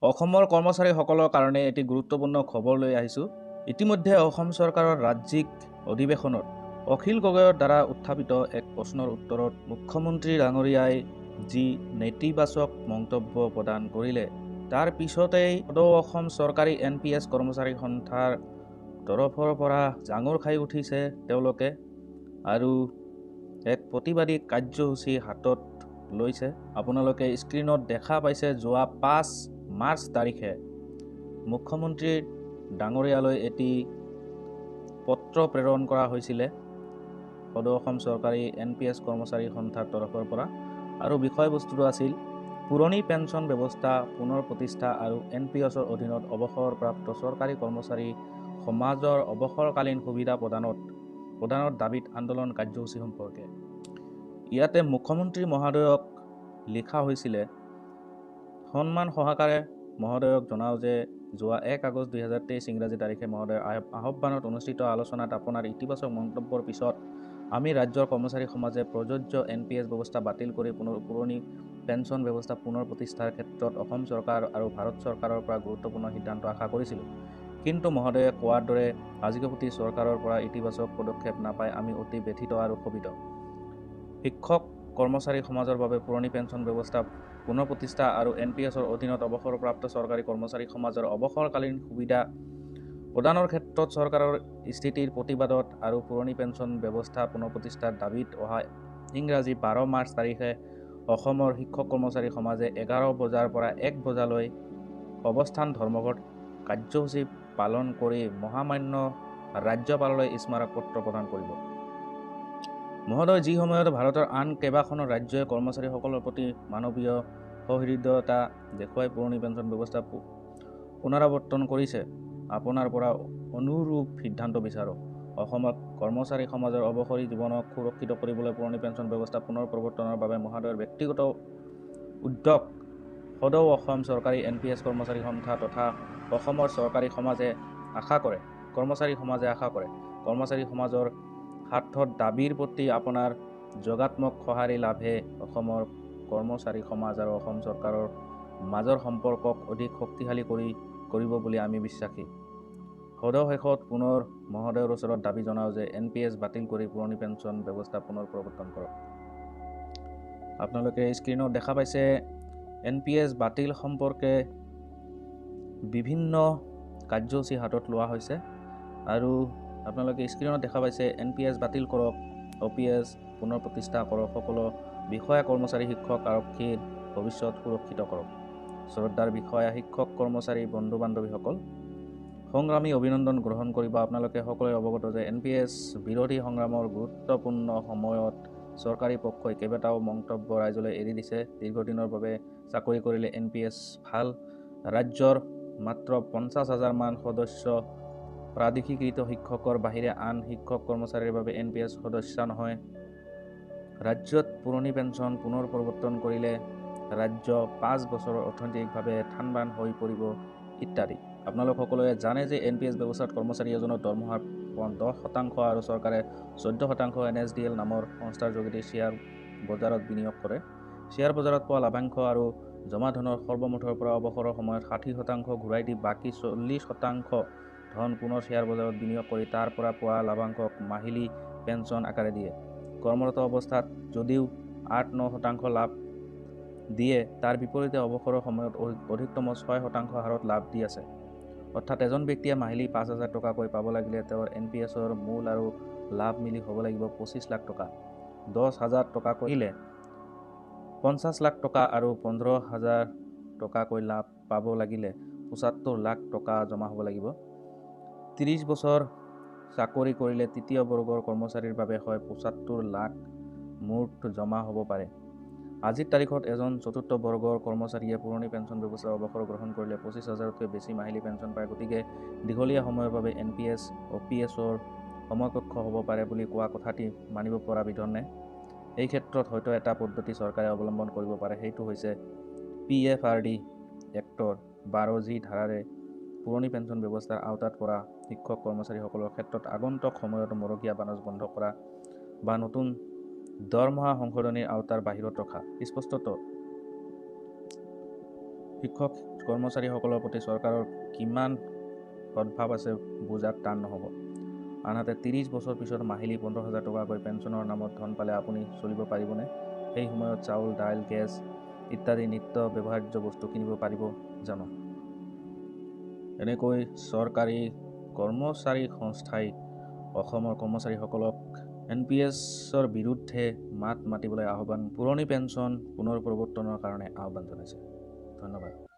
অসমৰ কৰ্মচাৰীসকলৰ কাৰণে এটি গুৰুত্বপূৰ্ণ খবৰ লৈ আহিছোঁ। ইতিমধ্যে অসম চৰকাৰৰ ৰাজ্যিক অধিৱেশনত অখিল গগৈৰ দ্বাৰা উত্থাপিত এক প্ৰশ্নৰ উত্তৰত মুখ্যমন্ত্ৰী ডাঙৰীয়াই যি নেতিবাচক মন্তব্য প্ৰদান কৰিলে, তাৰ পিছতেই সদৌ অসম চৰকাৰী NPS কৰ্মচাৰী সন্থাৰ তৰফৰ পৰা জাঙুৰ খাই উঠিছে তেওঁলোকে আৰু এক প্ৰতিবাদী কাৰ্যসূচী হাতত লৈছে। আপোনালোকে স্ক্ৰীনত দেখা পাইছে, যোৱা 5 মাৰ্চ তাৰিখে মুখ্যমন্ত্ৰী ডাঙৰীয়ালৈ এটি পত্ৰ প্ৰেৰণ কৰা হৈছিলে সদৌ অসম চৰকাৰী NPS কৰ্মচাৰী সন্থাৰ তৰফৰ পৰা, আৰু বিষয়বস্তুটো আছিল পুৰণি পেঞ্চন ব্যৱস্থা পুনৰ প্ৰতিষ্ঠা আৰু NPSৰ অধীনত অৱসৰপ্ৰাপ্ত চৰকাৰী কৰ্মচাৰী সমাজৰ অৱসৰকালীন সুবিধা প্ৰদানৰ দাবীত আন্দোলন কাৰ্যসূচী সম্পৰ্কে। ইয়াতে মুখ্যমন্ত্ৰী মহোদয়ক লিখা হৈছিলে, সন্মান সহকাৰে মহোদয়ক জনাওঁ যে যোৱা 1 আগষ্ট 2023 ইংৰাজী তাৰিখে মহোদয়ৰ আহ্বানত অনুষ্ঠিত আলোচনাত আপোনাৰ ইতিবাচক মন্তব্যৰ পিছত আমি ৰাজ্যৰ কৰ্মচাৰী সমাজে প্ৰযোজ্য NPS ব্যৱস্থা বাতিল কৰি পুৰণি পেঞ্চন ব্যৱস্থা পুনৰ প্ৰতিষ্ঠাৰ ক্ষেত্ৰত অসম চৰকাৰ আৰু ভাৰত চৰকাৰৰ পৰা গুৰুত্বপূৰ্ণ সিদ্ধান্ত আশা কৰিছিলোঁ। কিন্তু মহোদয়ে কোৱাৰ দৰে আজিকৈ প্ৰতি চৰকাৰৰ পৰা ইতিবাচক পদক্ষেপ নাপাই আমি অতি ব্যথিত আৰু ক্ষোভিত। শিক্ষক কৰ্মচাৰী সমাজৰ বাবে পুৰণি পেঞ্চন ব্যৱস্থা পুনৰ প্ৰতিষ্ঠা আৰু NPSৰ অধীনত অৱসৰপ্ৰাপ্ত চৰকাৰী কৰ্মচাৰী সমাজৰ অৱসৰকালীন সুবিধা প্ৰদানৰ ক্ষেত্ৰত চৰকাৰৰ স্থিতিৰ প্ৰতিবাদত আৰু পুৰণি পেঞ্চন ব্যৱস্থা পুনৰ প্ৰতিষ্ঠাৰ দাবীত অহা ইংৰাজী 12 মাৰ্চ তাৰিখে অসমৰ শিক্ষক কৰ্মচাৰী সমাজে 11 বজাৰ পৰা 1 বজালৈ অৱস্থান ধৰ্মঘট কাৰ্যসূচী পালন কৰি মহামান্য ৰাজ্যপাললৈ স্মাৰক পত্ৰ প্ৰদান কৰিব। মহোদয় যি সময়ত ভাৰতৰ আন কেইবাখনো ৰাজ্যই কৰ্মচাৰীসকলৰ প্ৰতি মানৱীয় সহৃদয়তা দেখুৱাই পুৰণি পেঞ্চন ব্যৱস্থা পুনৰাৱৰ্তন কৰিছে, আপোনাৰ পৰা অনুৰূপ সিদ্ধান্ত বিচাৰোঁ। অসমত কৰ্মচাৰী সমাজৰ অৱসৰী জীৱনক সুৰক্ষিত কৰিবলৈ পুৰণি পেঞ্চন ব্যৱস্থা পুনৰ প্ৰৱৰ্তনৰ বাবে মহোদয়ৰ ব্যক্তিগত উদ্যোগ সদৌ অসম চৰকাৰী NPS কৰ্মচাৰী সন্থা তথা অসমৰ কৰ্মচাৰী সমাজে আশা কৰে। কৰ্মচাৰী সমাজৰ স্বাৰ্থত দাবীৰ প্ৰতি আপোনাৰ যোগাত্মক সঁহাৰি লাভে অসমৰ কৰ্মচাৰী সমাজ আৰু অসম চৰকাৰৰ মাজৰ সম্পৰ্কক অধিক শক্তিশালী কৰিব বুলি আমি বিশ্বাসী। সদৌ শেষত পুনৰ মহোদয়ৰ ওচৰত দাবী জনাওঁ যে NPS বাতিল কৰি পুৰণি পেঞ্চন ব্যৱস্থা পুনৰ প্ৰৱৰ্তন কৰক। আপোনালোকে স্ক্ৰীনত দেখা পাইছে, NPS বাতিল সম্পৰ্কে বিভিন্ন কাৰ্যসূচী হাতত লোৱা হৈছে আৰু আপোনালোকে স্ক্ৰীনত দেখা পাইছে NPS বাতিল কৰক, OPS পুনৰ প্ৰতিষ্ঠা কৰক, সকলো বিষয়া কৰ্মচাৰী শিক্ষক আৰক্ষীৰ ভৱিষ্যত সুৰক্ষিত কৰক। শ্ৰদ্ধাৰ বিষয়া শিক্ষক কৰ্মচাৰী বন্ধু বান্ধৱীসকল, সংগ্ৰামী অভিনন্দন গ্ৰহণ কৰিব। আপোনালোকে সকলোৱে অৱগত যে NPS বিৰোধী সংগ্ৰামৰ গুৰুত্বপূৰ্ণ সময়ত চৰকাৰী পক্ষই কেইবাটাও মন্তব্য ৰাইজলৈ এৰি দিছে। দীৰ্ঘদিনৰ বাবে চাকৰি কৰিলে NPS ভাল। ৰাজ্যৰ মাত্ৰ 50,000 মান সদস্য প্ৰাদেশিকৃত শিক্ষকৰ বাহিৰে আন শিক্ষক কৰ্মচাৰীৰ বাবে NPS সদস্য নহয়। ৰাজ্যত পুৰণি পেঞ্চন পুনৰ প্ৰৱৰ্তন কৰিলে ৰাজ্য 5 বছৰৰ অৰ্থনৈতিকভাৱে থানবান হৈ পৰিব ইত্যাদি। আপোনালোক সকলোৱে জানে যে NPS ব্যৱস্থাত কৰ্মচাৰী এজনৰ দৰমহাৰ 10% আৰু চৰকাৰে 14% NSDL নামৰ সংস্থাৰ যোগেদি শ্বেয়াৰ বজাৰত বিনিয়োগ কৰে। শ্বেয়াৰ বজাৰত পোৱা লাভাংশ আৰু জমা ধনৰ সৰ্বমুঠৰ পৰা অৱসৰৰ সময়ত 60% ঘূৰাই দি বাকী 40% ধন পুনৰ শ্বেয়াৰ বজাৰত বিনিয়োগ কৰি তাৰ পৰা পোৱা লাভাংশক মাহিলী পেঞ্চন আকাৰে দিয়ে। কৰ্মৰত অৱস্থাত যদিও 8-9% লাভ দিয়ে, তাৰ বিপৰীতে অৱসৰৰ সময়ত অধিকতম 6% হাৰত লাভ দি আছে। অৰ্থাৎ এজন ব্যক্তিয়ে মাহিলী 5,000 টকাকৈ পাব লাগিলে তেওঁৰ NPSৰ মূল আৰু লাভ মিলি হ'ব লাগিব 25 লাখ টকা। 10,000 টকাকৈ আহিলে 50 লাখ টকা আৰু 15,000 টকাকৈ লাভ পাব লাগিলে 75 লাখ টকা জমা হ'ব লাগিব। 30 বছৰ চাকৰি কৰিলে তৃতীয় বৰ্গৰ কৰ্মচাৰীৰ বাবে হয় 75 লাখ মুঠ জমা হ'ব পাৰে। আজিৰ তাৰিখত এজন চতুৰ্থ বৰ্গৰ কৰ্মচাৰীয়ে পুৰণি পেঞ্চন ব্যৱস্থাৰ অৱসৰ গ্ৰহণ কৰিলে 25,000তকৈ বেছি মাহিলী পেঞ্চন পায়। গতিকে দীঘলীয়া সময়ৰ বাবে NPS OPSৰ সমকক্ষ হ'ব পাৰে বুলি কোৱা কথাটি মানিব পৰা বিধৰ নে? এই ক্ষেত্ৰত হয়তো এটা পদ্ধতি চৰকাৰে অৱলম্বন কৰিব পাৰে, সেইটো হৈছে PFRD এক্টৰ 12 যি ধাৰাৰে পুৰণি পেঞ্চন ব্যৱস্থাৰ আওতাত পৰা শিক্ষক কৰ্মচাৰীসকলৰ ক্ষেত্ৰত আগন্তুক সময়ত মৰগীয়া বানজ বন্ধ কৰা বা নতুন দৰমহা সংশোধনীৰ আওতাৰ বাহিৰত ৰখা। স্পষ্টত শিক্ষক কৰ্মচাৰীসকলৰ প্ৰতি চৰকাৰৰ কিমান সদ্ভাৱ আছে বুজাত টান নহ'ব। আনহাতে 30 বছৰ পিছত মাহিলী 15,000 টকাকৈ পেঞ্চনৰ নামত ধন পালে আপুনি চলিব পাৰিবনে? সেই সময়ত চাউল, দাইল, গেছ ইত্যাদি নিত্য ব্যৱহাৰ্য বস্তু কিনিব পাৰিব জানো? এনেকৈ চৰকাৰী কৰ্মচাৰী সংস্থাই অসমৰ কৰ্মচাৰীসকলক NPSৰ বিৰুদ্ধে মাত মাতিবলৈ পুৰণি পেঞ্চন পুনৰ প্ৰৱৰ্তনৰ কাৰণে আহ্বান জনাইছে। ধন্যবাদ।